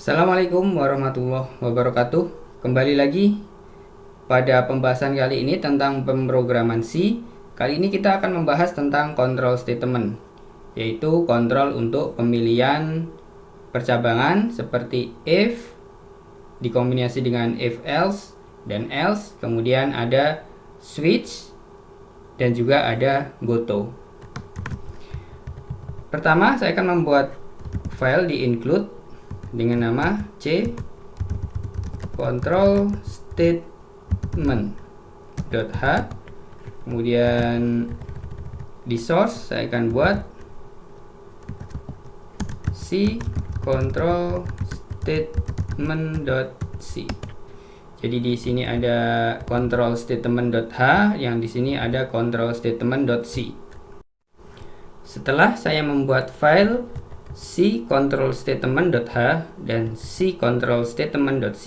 Assalamualaikum warahmatullahi wabarakatuh. Kembali lagi pada pembahasan kali ini tentang pemrograman C. Kali ini kita akan membahas tentang control statement, yaitu kontrol untuk pemilihan percabangan seperti if dikombinasi dengan if else dan else, kemudian ada switch dan juga ada goto. Pertama, saya akan membuat file di include dengan nama c control statement.h. Kemudian di source saya akan buat c control statement.c. Jadi di sini ada control statement.h, yang di sini ada control statement.c. Setelah saya membuat file c control statement.h dan c control statement.c,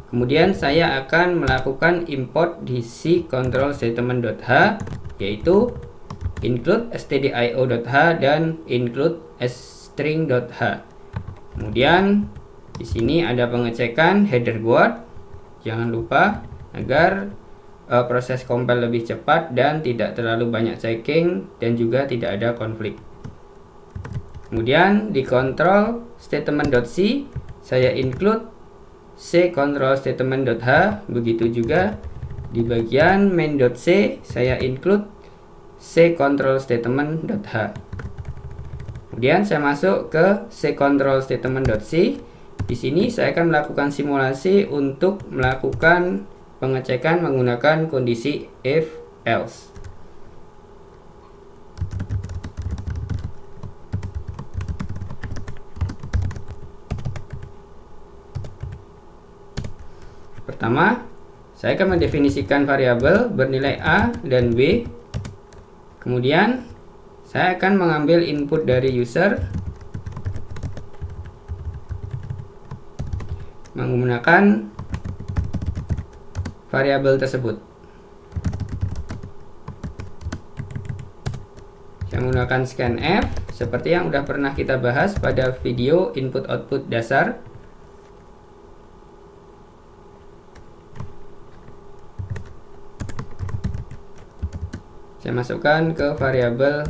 kemudian saya akan melakukan import di c control statement.h, yaitu include stdio.h dan include string.h. Kemudian di sini ada pengecekan header word. Jangan lupa agar proses compile lebih cepat dan tidak terlalu banyak checking dan juga tidak ada konflik. Kemudian di control statement.c saya include c control statement.h, begitu juga di bagian main.c saya include c control statement.h. Kemudian saya masuk ke c control statement.c. Di sini saya akan melakukan simulasi untuk melakukan pengecekan menggunakan kondisi if else. Pertama, saya akan mendefinisikan variabel bernilai A dan B. Kemudian, saya akan mengambil input dari user menggunakan variabel tersebut. Saya menggunakan scanf seperti yang sudah pernah kita bahas pada video input-output dasar. Saya masukkan ke variabel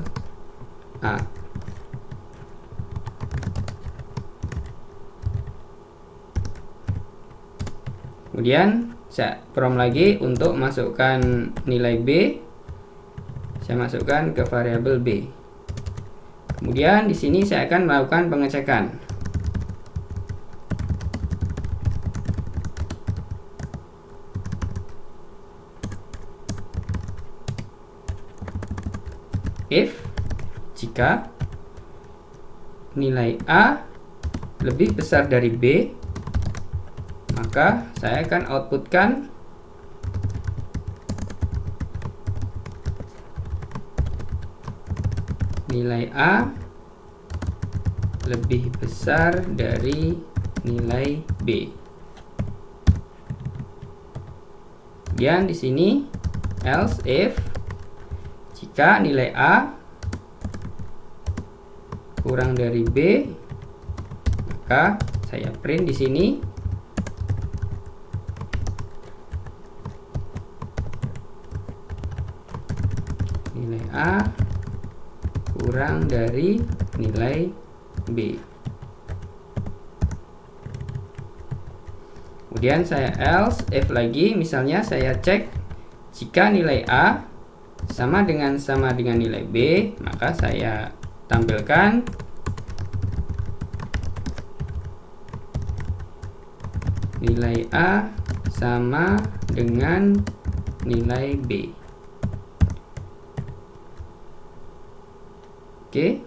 A. Kemudian saya prompt lagi untuk masukkan nilai B. Saya masukkan ke variabel B. Kemudian di sini saya akan melakukan pengecekan. If jika nilai A lebih besar dari B, maka saya akan outputkan nilai A lebih besar dari nilai B. Kemudian di sini else if jika nilai A kurang dari B, maka saya print di sini nilai A kurang dari nilai B. Kemudian saya else if lagi, misalnya saya cek jika nilai A sama dengan nilai B, maka saya tampilkan nilai A sama dengan nilai B. Oke.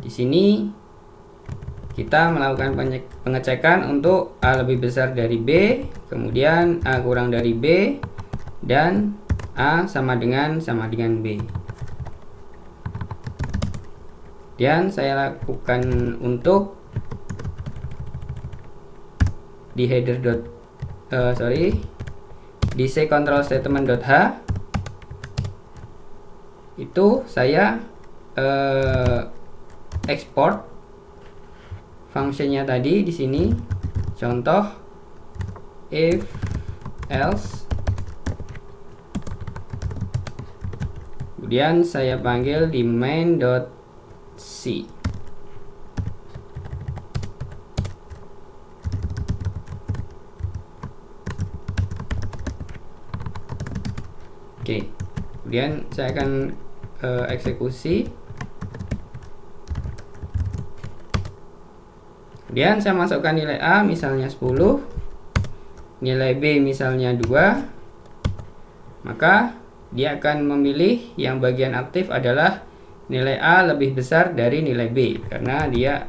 Di sini kita melakukan pengecekan untuk A lebih besar dari B, kemudian A kurang dari B, dan A sama dengan B. Dan saya lakukan untuk di header di c control statement.h itu saya ekspor functionnya tadi di sini, contoh if else, kemudian saya panggil di main.c. Oke, kemudian saya akan eksekusi. Kemudian saya masukkan nilai A misalnya 10, nilai B misalnya 2, maka dia akan memilih yang bagian aktif adalah nilai A lebih besar dari nilai B, karena dia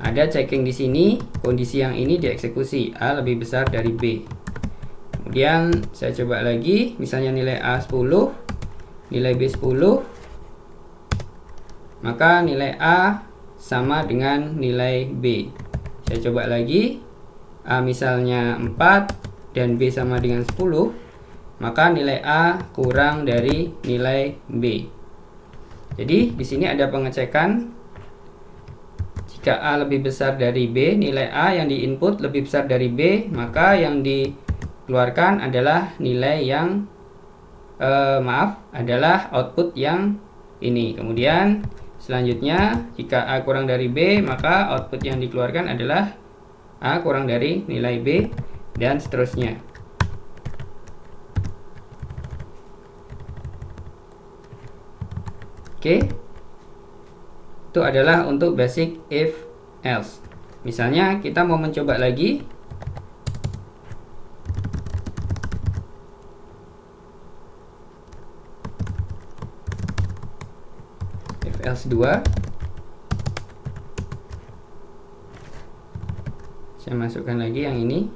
ada checking di sini, kondisi yang ini dieksekusi, A lebih besar dari B. Kemudian saya coba lagi, misalnya nilai A 10, nilai B 10, maka nilai A sama dengan nilai B. Saya coba lagi, A misalnya 4 dan B sama dengan 10, maka nilai A kurang dari nilai B. Jadi di sini ada pengecekan. Jika A lebih besar dari B, nilai A yang diinput lebih besar dari B, maka yang dikeluarkan adalah nilai yang adalah output yang ini. Kemudian selanjutnya, jika A kurang dari B, maka output yang dikeluarkan adalah A kurang dari nilai B, dan seterusnya. Oke, itu adalah untuk basic if else. Misalnya kita mau mencoba lagi, if else 2, saya masukkan lagi yang ini.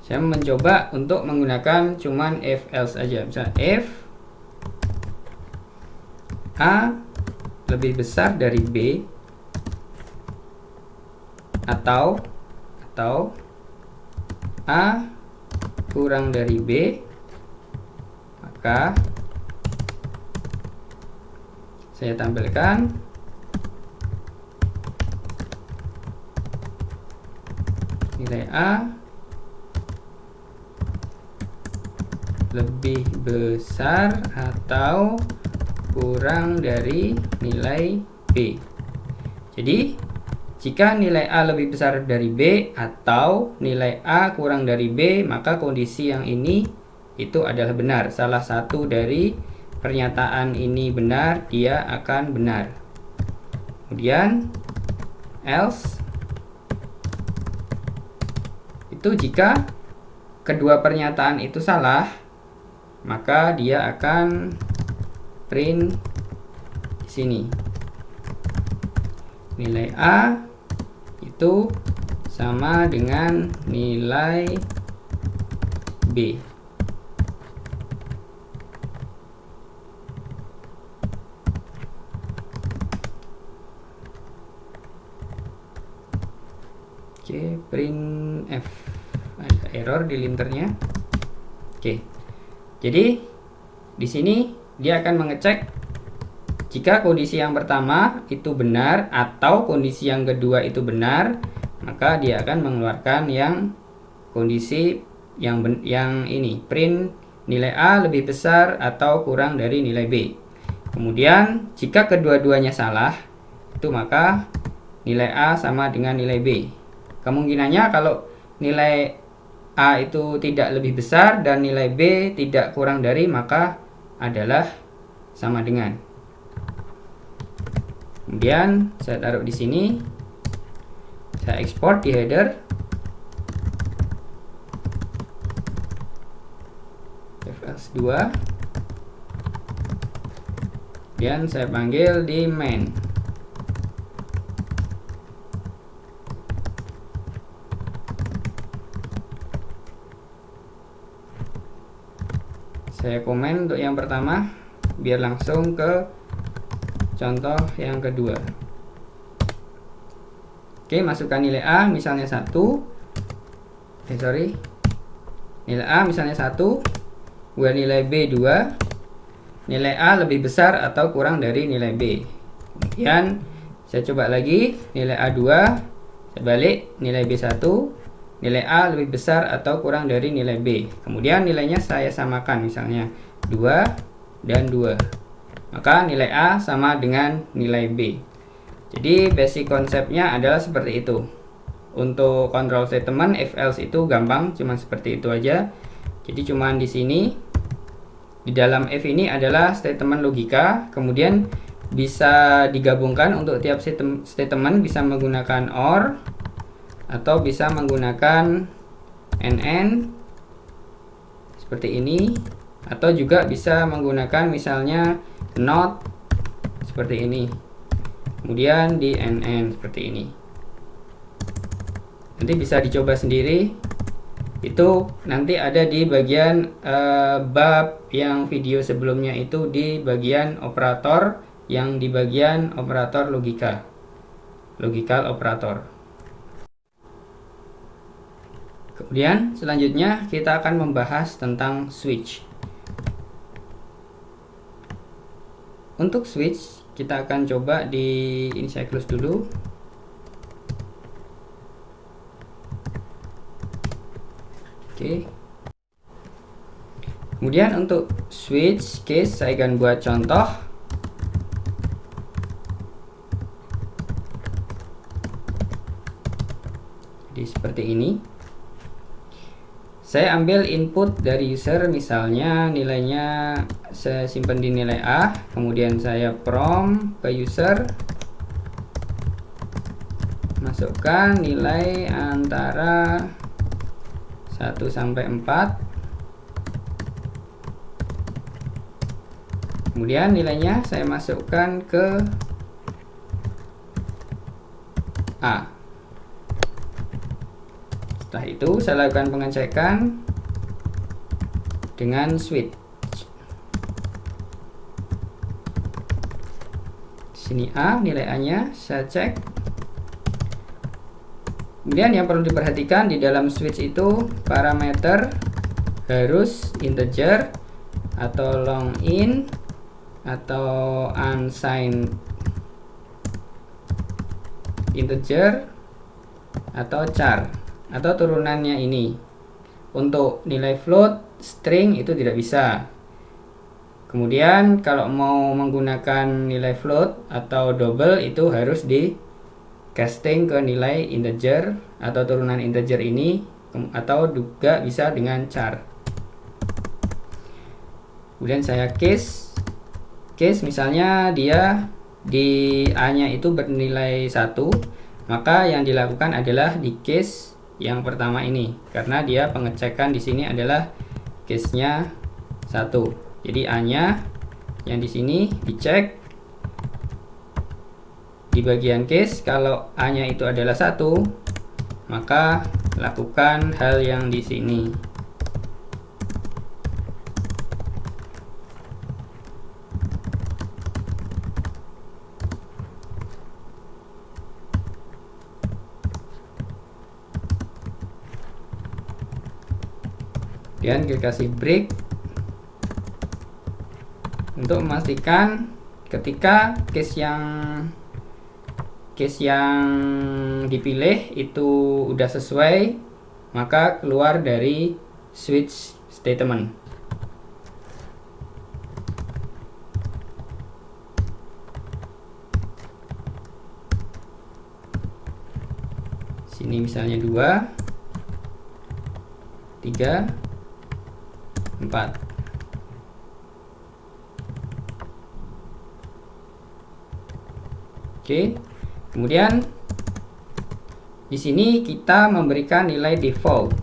Saya mencoba untuk menggunakan cuman if else aja. Misalnya if A lebih besar dari B, atau A kurang dari B, maka saya tampilkan nilai A lebih besar atau kurang dari nilai B. Jadi jika nilai A lebih besar dari B atau nilai A kurang dari B, maka kondisi yang ini itu adalah benar. Salah satu dari pernyataan ini benar, dia akan benar. Kemudian else itu jika kedua pernyataan itu salah, maka dia akan print di sini. Nilai A itu sama dengan nilai B. Oke, print F. Ada error di linternya. Oke. Jadi di sini dia akan mengecek jika kondisi yang pertama itu benar atau kondisi yang kedua itu benar, maka dia akan mengeluarkan yang kondisi yang ini, print nilai A lebih besar atau kurang dari nilai B. Kemudian jika kedua-duanya salah, itu maka nilai A sama dengan nilai B. Kemungkinannya kalau nilai A itu tidak lebih besar dan nilai B tidak kurang dari, maka adalah sama dengan. Kemudian saya taruh di sini, saya ekspor di header, if else 2, dan saya panggil di main. Saya komen untuk yang pertama biar langsung ke contoh yang kedua. Oke, masukkan nilai A misalnya 1. nilai A misalnya 1, kemudian nilai B 2, nilai A lebih besar atau kurang dari nilai B. Kemudian saya coba lagi, nilai A 2, saya balik, nilai B 1, nilai A lebih besar atau kurang dari nilai B. Kemudian nilainya saya samakan, misalnya 2 dan 2. Maka nilai A sama dengan nilai B. Jadi basic konsepnya adalah seperti itu. Untuk control statement if else itu gampang, cuma seperti itu aja. Jadi cuman di sini di dalam if ini adalah statement logika, kemudian bisa digabungkan untuk tiap statement, bisa menggunakan or atau bisa menggunakan NN seperti ini, atau juga bisa menggunakan misalnya not seperti ini, kemudian di NN seperti ini. Nanti bisa dicoba sendiri, itu nanti ada di bagian bab yang video sebelumnya, itu di bagian operator, yang di bagian operator logika, logical operator. Kemudian selanjutnya kita akan membahas tentang switch. Untuk switch kita akan coba ini saya close dulu. Oke. Kemudian untuk switch case saya akan buat contoh. Jadi seperti ini. Saya ambil input dari user, misalnya nilainya saya simpan di nilai A, kemudian saya prompt ke user, masukkan nilai antara 1 sampai 4. Kemudian nilainya saya masukkan ke A. Setelah itu saya lakukan pengecekan dengan switch. Di sini A, nilai A-nya saya cek. Kemudian yang perlu diperhatikan di dalam switch itu parameter harus integer atau long int atau unsigned integer atau char atau turunannya ini. Untuk nilai float, string itu tidak bisa. Kemudian kalau mau menggunakan nilai float atau double itu harus di casting ke nilai integer atau turunan integer ini, atau juga bisa dengan char. Kemudian saya case misalnya dia di A-nya itu bernilai 1, maka yang dilakukan adalah di case yang pertama ini, karena dia pengecekan di sini adalah case-nya 1. Jadi A-nya yang di sini dicek di bagian case, kalau A-nya itu adalah 1, maka lakukan hal yang di sini. Kemudian kita kasih break untuk memastikan ketika case yang dipilih itu udah sesuai, maka keluar dari switch statement. Sini misalnya 2, 3, 4. Oke. Kemudian di sini kita memberikan nilai default.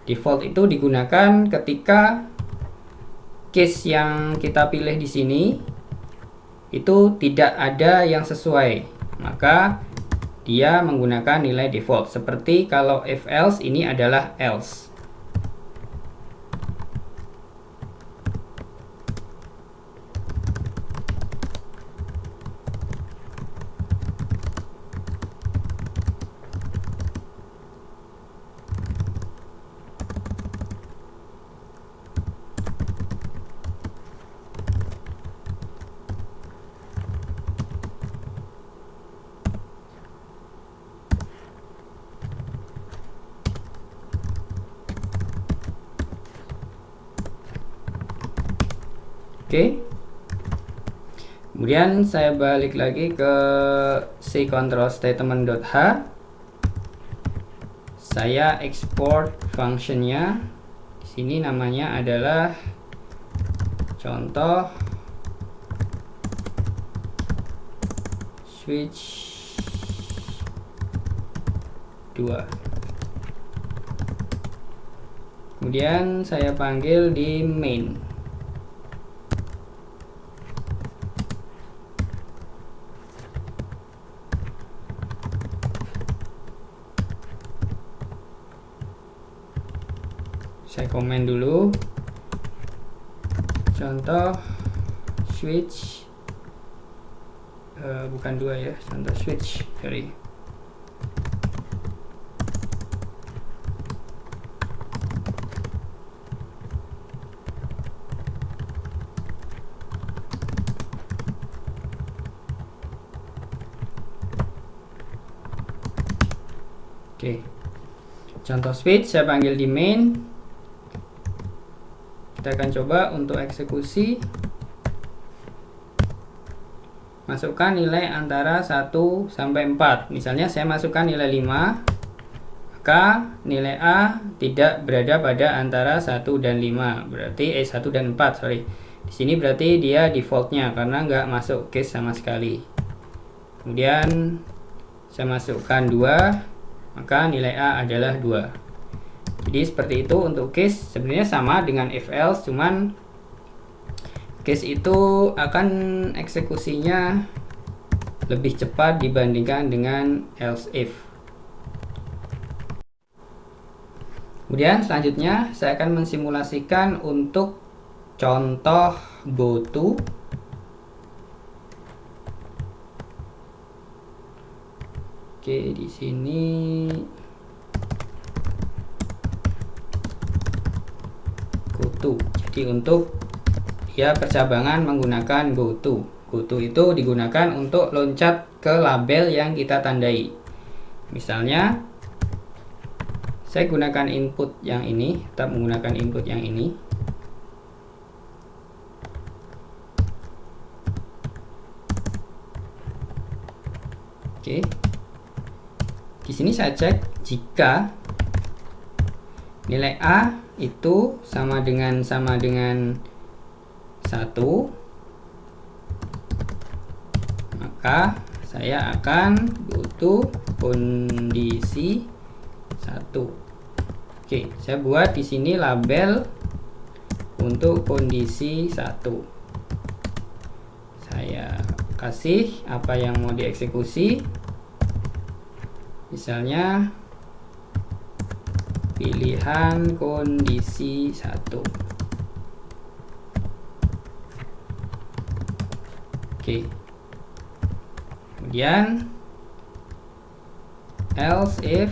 Default itu digunakan ketika case yang kita pilih di sini itu tidak ada yang sesuai, maka dia menggunakan nilai default. Seperti kalau if else, ini adalah else. Oke. Kemudian saya balik lagi ke si control statement.h. Saya export functionnya. Di sini namanya adalah contoh switch 2. Kemudian saya panggil di main. Saya komen dulu contoh switch bukan 2 ya, contoh switch, sorry. Oke, contoh switch saya panggil di main. Kita akan coba untuk eksekusi. Masukkan nilai antara 1 sampai 4. Misalnya saya masukkan nilai 5, maka nilai A tidak berada pada antara 1 dan 5. Berarti 1 dan 4, sorry. Di sini berarti dia defaultnya karena nggak masuk case sama sekali. Kemudian saya masukkan 2, maka nilai A adalah 2. Jadi seperti itu untuk case. Sebenarnya sama dengan if else, cuman case itu akan eksekusinya lebih cepat dibandingkan dengan else if. Kemudian selanjutnya saya akan mensimulasikan untuk contoh goto. Oke, di sini goto. Jadi untuk ya percabangan menggunakan goto. Goto itu digunakan untuk loncat ke label yang kita tandai. Misalnya saya gunakan input yang ini, tetap menggunakan input yang ini. Oke. Di sini saya cek jika nilai A itu sama dengan 1, maka saya akan butuh kondisi 1. Oke, saya buat di sini label untuk kondisi 1. Saya kasih apa yang mau dieksekusi. Misalnya pilihan kondisi 1. Oke. Kemudian else if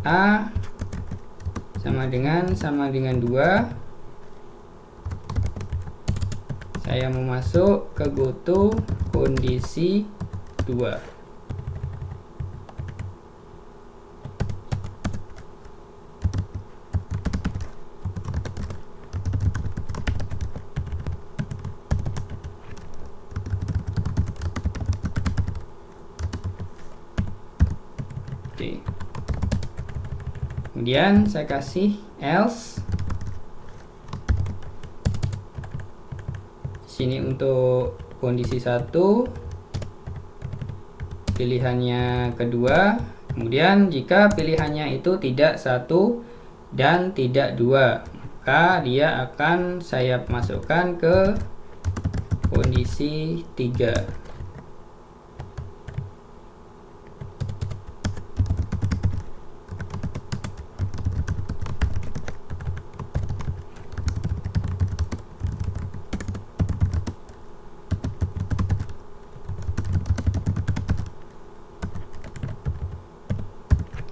A sama dengan 2, saya mau masuk ke goto kondisi 2. Oke. Kemudian saya kasih else. Sini untuk kondisi 1, pilihannya kedua. Kemudian jika pilihannya itu tidak 1 dan tidak 2, maka dia akan saya masukkan ke kondisi 3.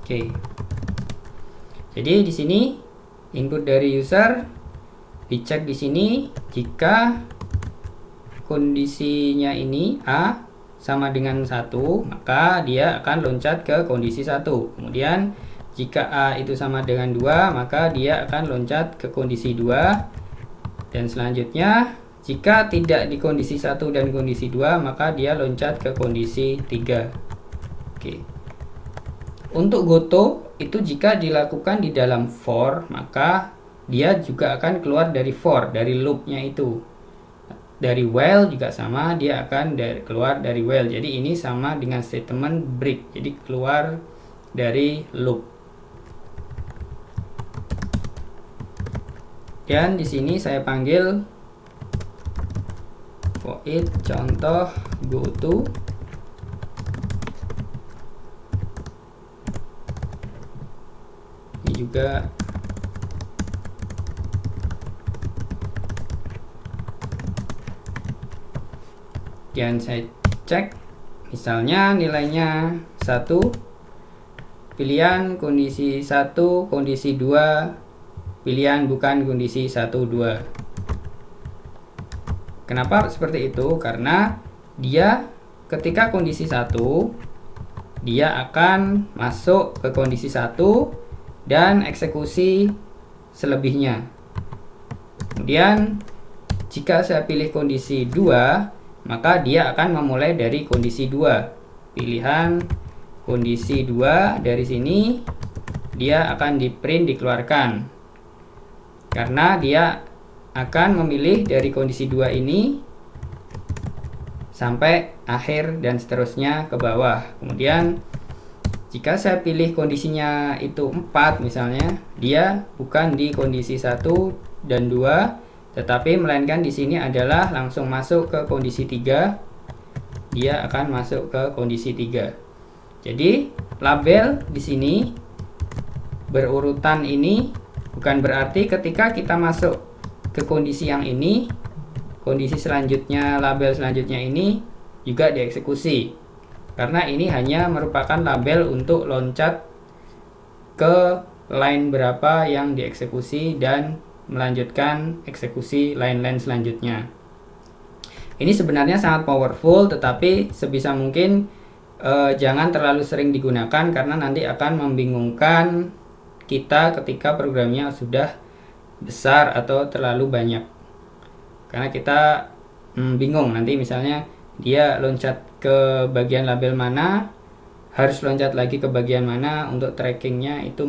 Oke. Jadi di sini input dari user dicek di sini jika kondisinya ini A sama dengan 1, maka dia akan loncat ke kondisi 1. Kemudian jika A itu sama dengan 2, maka dia akan loncat ke kondisi 2. Dan selanjutnya, jika tidak di kondisi 1 dan kondisi 2, maka dia loncat ke kondisi 3. Oke. Untuk goto itu jika dilakukan di dalam for, maka dia juga akan keluar dari for, dari loopnya itu. Dari while juga sama, dia akan keluar dari while. Jadi ini sama dengan statement break, jadi keluar dari loop. Dan di sini saya panggil void contoh goto. Ini juga dan saya cek misalnya nilainya 1, pilihan kondisi 1, kondisi 2, pilihan bukan kondisi 1, 2. Kenapa seperti itu? Karena dia ketika kondisi 1, dia akan masuk ke kondisi 1 dan eksekusi selebihnya. Kemudian jika saya pilih kondisi 2, maka dia akan memulai dari kondisi 2. Pilihan kondisi 2 dari sini dia akan di print, dikeluarkan. Karena dia akan memilih dari kondisi 2 ini sampai akhir dan seterusnya ke bawah. Kemudian jika saya pilih kondisinya itu 4 misalnya, dia bukan di kondisi 1 dan 2, tetapi melainkan di sini adalah langsung masuk ke kondisi 3. Dia akan masuk ke kondisi 3. Jadi label di sini berurutan ini bukan berarti ketika kita masuk ke kondisi yang ini, kondisi selanjutnya, label selanjutnya ini juga dieksekusi. Karena ini hanya merupakan label untuk loncat ke line berapa yang dieksekusi dan melanjutkan eksekusi line-line selanjutnya. Ini sebenarnya sangat powerful, tetapi sebisa mungkin jangan terlalu sering digunakan karena nanti akan membingungkan kita ketika programnya sudah besar atau terlalu banyak. Karena kita bingung nanti misalnya dia loncat ke bagian label mana, harus loncat lagi ke bagian mana, untuk trackingnya itu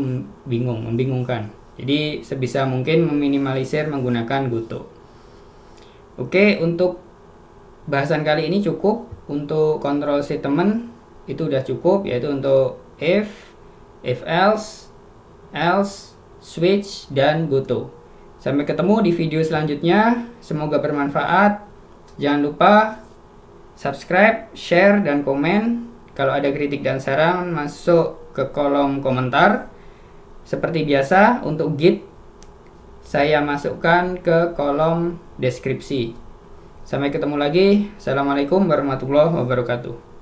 membingungkan. Jadi sebisa mungkin meminimalisir menggunakan goto. Oke, untuk bahasan kali ini cukup. Untuk control statement itu udah cukup, yaitu untuk if else, switch, dan goto. Sampai ketemu di video selanjutnya. Semoga bermanfaat. Jangan lupa subscribe, share, dan komen. Kalau ada kritik dan saran, masuk ke kolom komentar. Seperti biasa, untuk Git saya masukkan ke kolom deskripsi. Sampai ketemu lagi. Assalamualaikum warahmatullahi wabarakatuh.